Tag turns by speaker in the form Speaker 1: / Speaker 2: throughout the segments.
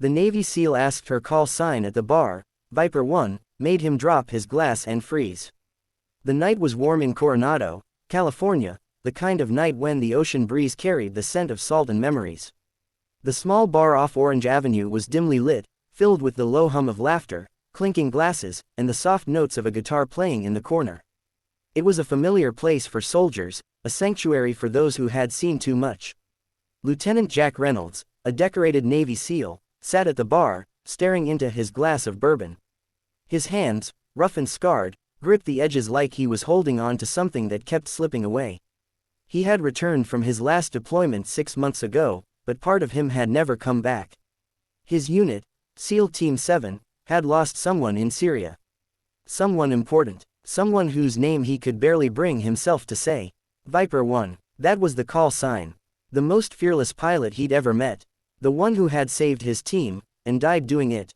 Speaker 1: The Navy SEAL asked her call sign at the bar. VIPER 1, made him drop his glass and freeze. The night was warm in Coronado, California, the kind of night when the ocean breeze carried the scent of salt and memories. The small bar off Orange Avenue was dimly lit, filled with the low hum of laughter, clinking glasses, and the soft notes of a guitar playing in the corner. It was a familiar place for soldiers, a sanctuary for those who had seen too much. Lieutenant Jack Reynolds, a decorated Navy SEAL, sat at the bar, staring into his glass of bourbon. His hands, rough and scarred, gripped the edges like he was holding on to something that kept slipping away. He had returned from his last deployment 6 months ago, but part of him had never come back. His unit, SEAL Team 7, had lost someone in Syria. Someone important, someone whose name he could barely bring himself to say. VIPER 1, that was the call sign. The most fearless pilot he'd ever met. The one who had saved his team, and died doing it.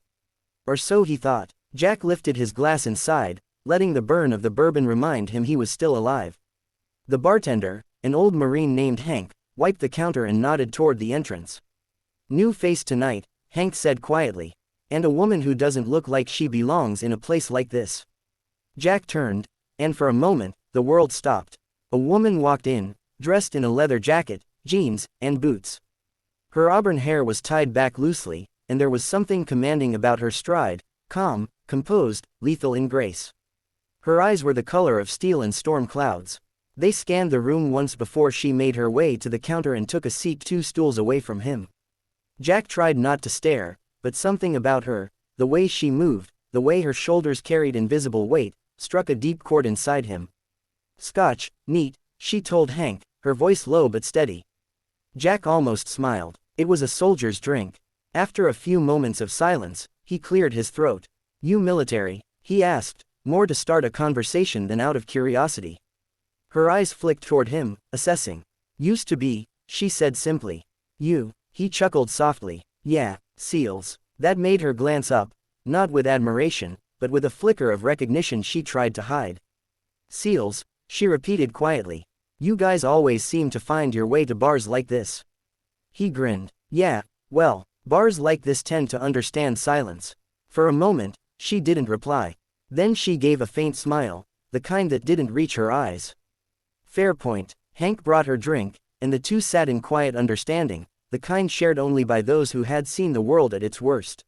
Speaker 1: Or so he thought. Jack lifted his glass and sighed, letting the burn of the bourbon remind him he was still alive. The bartender, an old Marine named Hank, wiped the counter and nodded toward the entrance. New face tonight, Hank said quietly. And a woman who doesn't look like she belongs in a place like this. Jack turned, and for a moment, the world stopped. A woman walked in, dressed in a leather jacket, jeans, and boots. Her auburn hair was tied back loosely, and there was something commanding about her stride, calm, composed, lethal in grace. Her eyes were the color of steel and storm clouds. They scanned the room once before she made her way to the counter and took a seat 2 stools away from him. Jack tried not to stare, but something about her, the way she moved, the way her shoulders carried invisible weight, struck a deep chord inside him. Scotch, neat, she told Hank, her voice low but steady. Jack almost smiled. It was a soldier's drink. After a few moments of silence, he cleared his throat. You military? He asked, more to start a conversation than out of curiosity. Her eyes flicked toward him, assessing. Used to be, she said simply. You, he chuckled softly. Yeah, SEALs. That made her glance up, not with admiration, but with a flicker of recognition she tried to hide. SEALs, she repeated quietly. You guys always seem to find your way to bars like this. He grinned. Yeah, well, bars like this tend to understand silence. For a moment, she didn't reply. Then she gave a faint smile, the kind that didn't reach her eyes. Fair point. Hank brought her drink, and the two sat in quiet understanding, the kind shared only by those who had seen the world at its worst.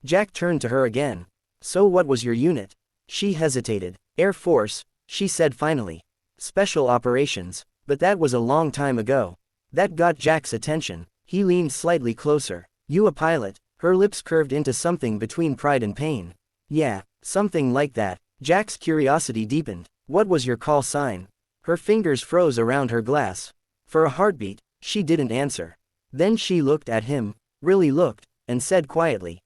Speaker 1: Jack turned to her again. So what was your unit? She hesitated. Air Force, she said finally. Special operations, but that was a long time ago. That got Jack's attention. He leaned slightly closer. You a pilot? Her lips curved into something between pride and pain. Yeah, something like that. Jack's curiosity deepened. What was your call sign? Her fingers froze around her glass. For a heartbeat, she didn't answer. Then she looked at him, really looked, and said quietly.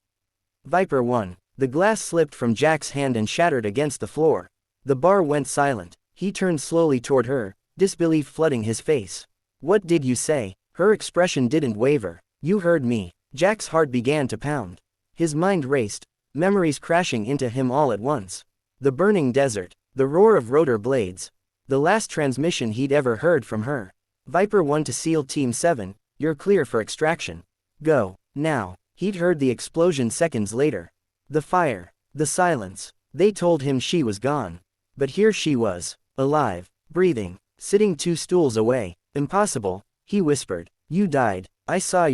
Speaker 1: VIPER 1. The glass slipped from Jack's hand and shattered against the floor. The bar went silent. He turned slowly toward her, disbelief flooding his face. What did you say? Her expression didn't waver. You heard me. Jack's heart began to pound. His mind raced, memories crashing into him all at once. The burning desert, the roar of rotor blades. The last transmission he'd ever heard from her. VIPER 1 to SEAL Team 7, you're clear for extraction. Go, now. He'd heard the explosion seconds later. The fire, the silence. They told him she was gone. But here she was, alive, breathing, sitting 2 stools away. Impossible, he whispered. You died. I saw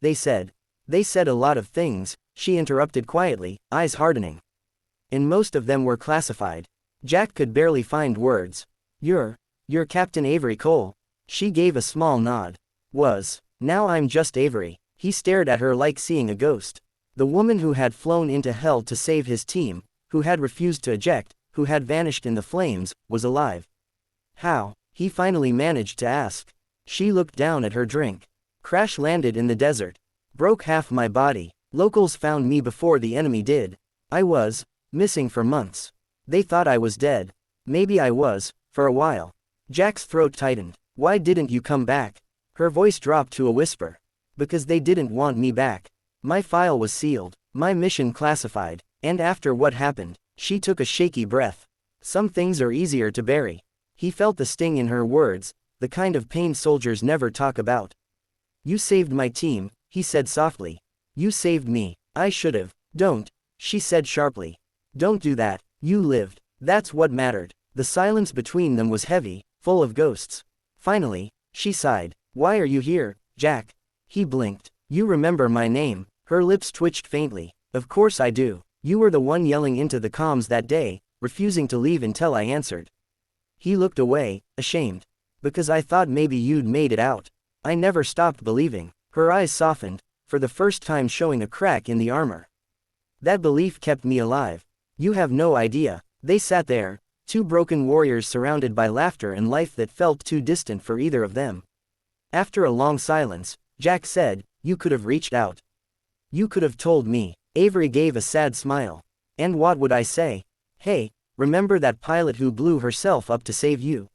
Speaker 1: they said. They said a lot of things, she interrupted quietly, eyes hardening. And most of them were classified. Jack could barely find words. You're Captain Avery Cole. She gave a small nod. Now I'm just Avery. He stared at her like seeing a ghost. The woman who had flown into hell to save his team, who had refused to eject, who had vanished in the flames, was alive. How? He finally managed to ask. She looked down at her drink. Crash landed in the desert. Broke half my body. Locals found me before the enemy did. I was missing for months. They thought I was dead. Maybe I was, for a while. Jack's throat tightened. Why didn't you come back? Her voice dropped to a whisper. Because they didn't want me back. My file was sealed, my mission classified, and after what happened, she took a shaky breath. Some things are easier to bury. He felt the sting in her words, the kind of pain soldiers never talk about. You saved my team, he said softly. You saved me. I should've. Don't, she said sharply. Don't do that. You lived. That's what mattered. The silence between them was heavy, full of ghosts. Finally, she sighed. Why are you here, Jack? He blinked. You remember my name? Her lips twitched faintly. Of course I do. You were the one yelling into the comms that day, refusing to leave until I answered. He looked away, ashamed. Because I thought maybe you'd made it out. I never stopped believing. Her eyes softened, for the first time showing a crack in the armor. That belief kept me alive. You have no idea. They sat there, two broken warriors surrounded by laughter and life that felt too distant for either of them. After a long silence, Jack said, you could have reached out. You could have told me. Avery gave a sad smile. And what would I say? Hey, remember that pilot who blew herself up to save you?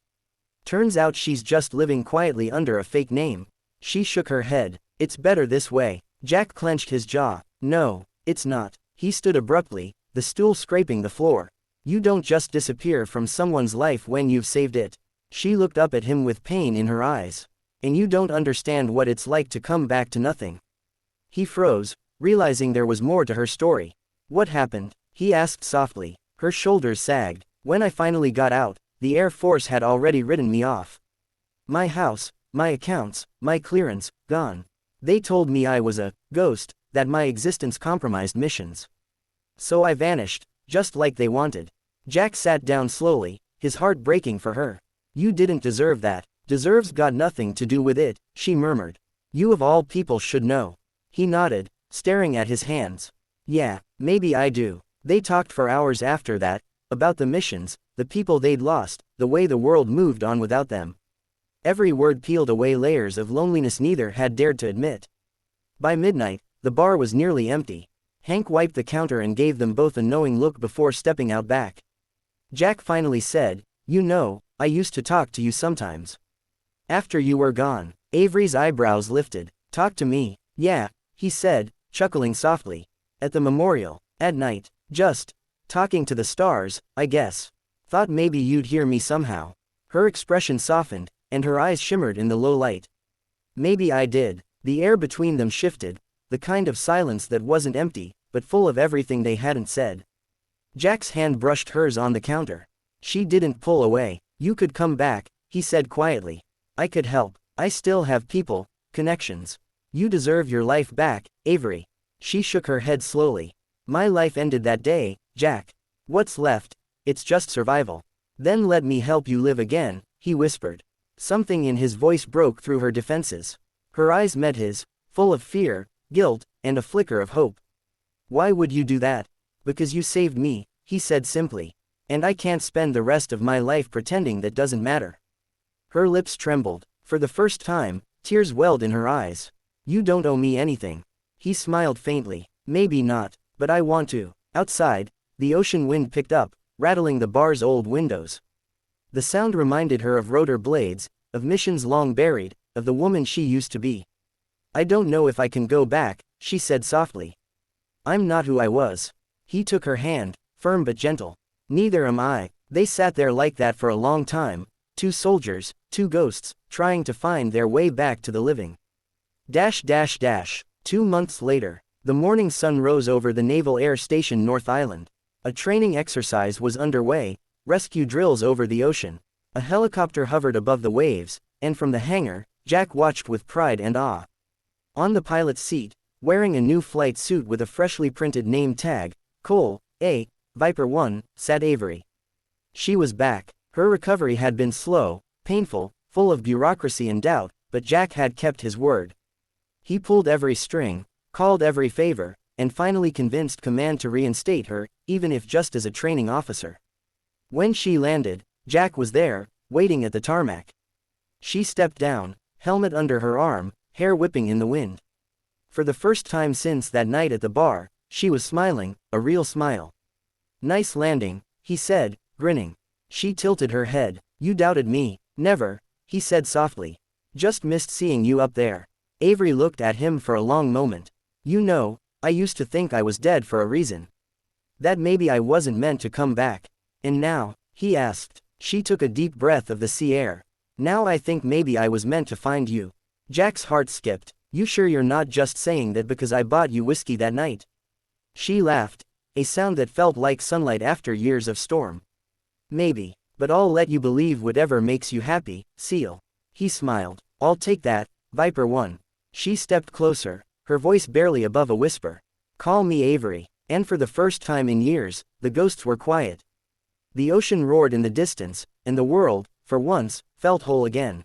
Speaker 1: Turns out she's just living quietly under a fake name. She shook her head. It's better this way. Jack clenched his jaw. No, it's not. He stood abruptly, the stool scraping the floor. You don't just disappear from someone's life when you've saved it. She looked up at him with pain in her eyes. And you don't understand what it's like to come back to nothing. He froze, realizing there was more to her story. What happened? He asked softly. Her shoulders sagged. When I finally got out, the Air Force had already written me off. My house, my accounts, my clearance, gone. They told me I was a ghost, that my existence compromised missions. So I vanished, just like they wanted. Jack sat down slowly, his heart breaking for her. You didn't deserve that. Deserves got nothing to do with it, she murmured. You of all people should know. He nodded, staring at his hands. Yeah, maybe I do. They talked for hours after that, about the missions, the people they'd lost, the way the world moved on without them. Every word peeled away layers of loneliness neither had dared to admit. By midnight, the bar was nearly empty. Hank wiped the counter and gave them both a knowing look before stepping out back. Jack finally said, you know, I used to talk to you sometimes. After you were gone. Avery's eyebrows lifted. Talk to me? Yeah, he said, chuckling softly. At the memorial. At night. Just talking to the stars, I guess. Thought maybe you'd hear me somehow. Her expression softened, and her eyes shimmered in the low light. Maybe I did. The air between them shifted, the kind of silence that wasn't empty, but full of everything they hadn't said. Jack's hand brushed hers on the counter. She didn't pull away. You could come back, he said quietly. I could help. I still have people, connections. You deserve your life back, Avery. She shook her head slowly. My life ended that day, Jack. What's left? It's just survival. Then let me help you live again, he whispered. Something in his voice broke through her defenses. Her eyes met his, full of fear, guilt, and a flicker of hope. Why would you do that? Because you saved me, he said simply. And I can't spend the rest of my life pretending that doesn't matter. Her lips trembled. For the first time, tears welled in her eyes. You don't owe me anything. He smiled faintly. Maybe not, but I want to. Outside, the ocean wind picked up, rattling the bar's old windows. The sound reminded her of rotor blades, of missions long buried, of the woman she used to be. I don't know if I can go back, she said softly. I'm not who I was. He took her hand, firm but gentle. Neither am I. They sat there like that for a long time, two soldiers, two ghosts, trying to find their way back to the living. 2 months later, the morning sun rose over the Naval Air Station North Island. A training exercise was underway, rescue drills over the ocean. A helicopter hovered above the waves, and from the hangar, Jack watched with pride and awe. On the pilot's seat, wearing a new flight suit with a freshly printed name tag, Cole, A, Viper 1, sat Avery. She was back. Her recovery had been slow, painful, full of bureaucracy and doubt, but Jack had kept his word. He pulled every string, called every favor, and finally convinced command to reinstate her, even if just as a training officer. When she landed, Jack was there, waiting at the tarmac. She stepped down, helmet under her arm, hair whipping in the wind. For the first time since that night at the bar, she was smiling, a real smile. Nice landing, he said, grinning. She tilted her head. You doubted me. Never, he said softly. Just missed seeing you up there. Avery looked at him for a long moment. You know, I used to think I was dead for a reason. That maybe I wasn't meant to come back. And now, he asked. She took a deep breath of the sea air. Now I think maybe I was meant to find you. Jack's heart skipped. You sure you're not just saying that because I bought you whiskey that night? She laughed, a sound that felt like sunlight after years of storm. Maybe, but I'll let you believe whatever makes you happy, Seal. He smiled. I'll take that, Viper 1. She stepped closer, her voice barely above a whisper. Call me Avery. And for the first time in years, the ghosts were quiet. The ocean roared in the distance, and the world, for once, felt whole again.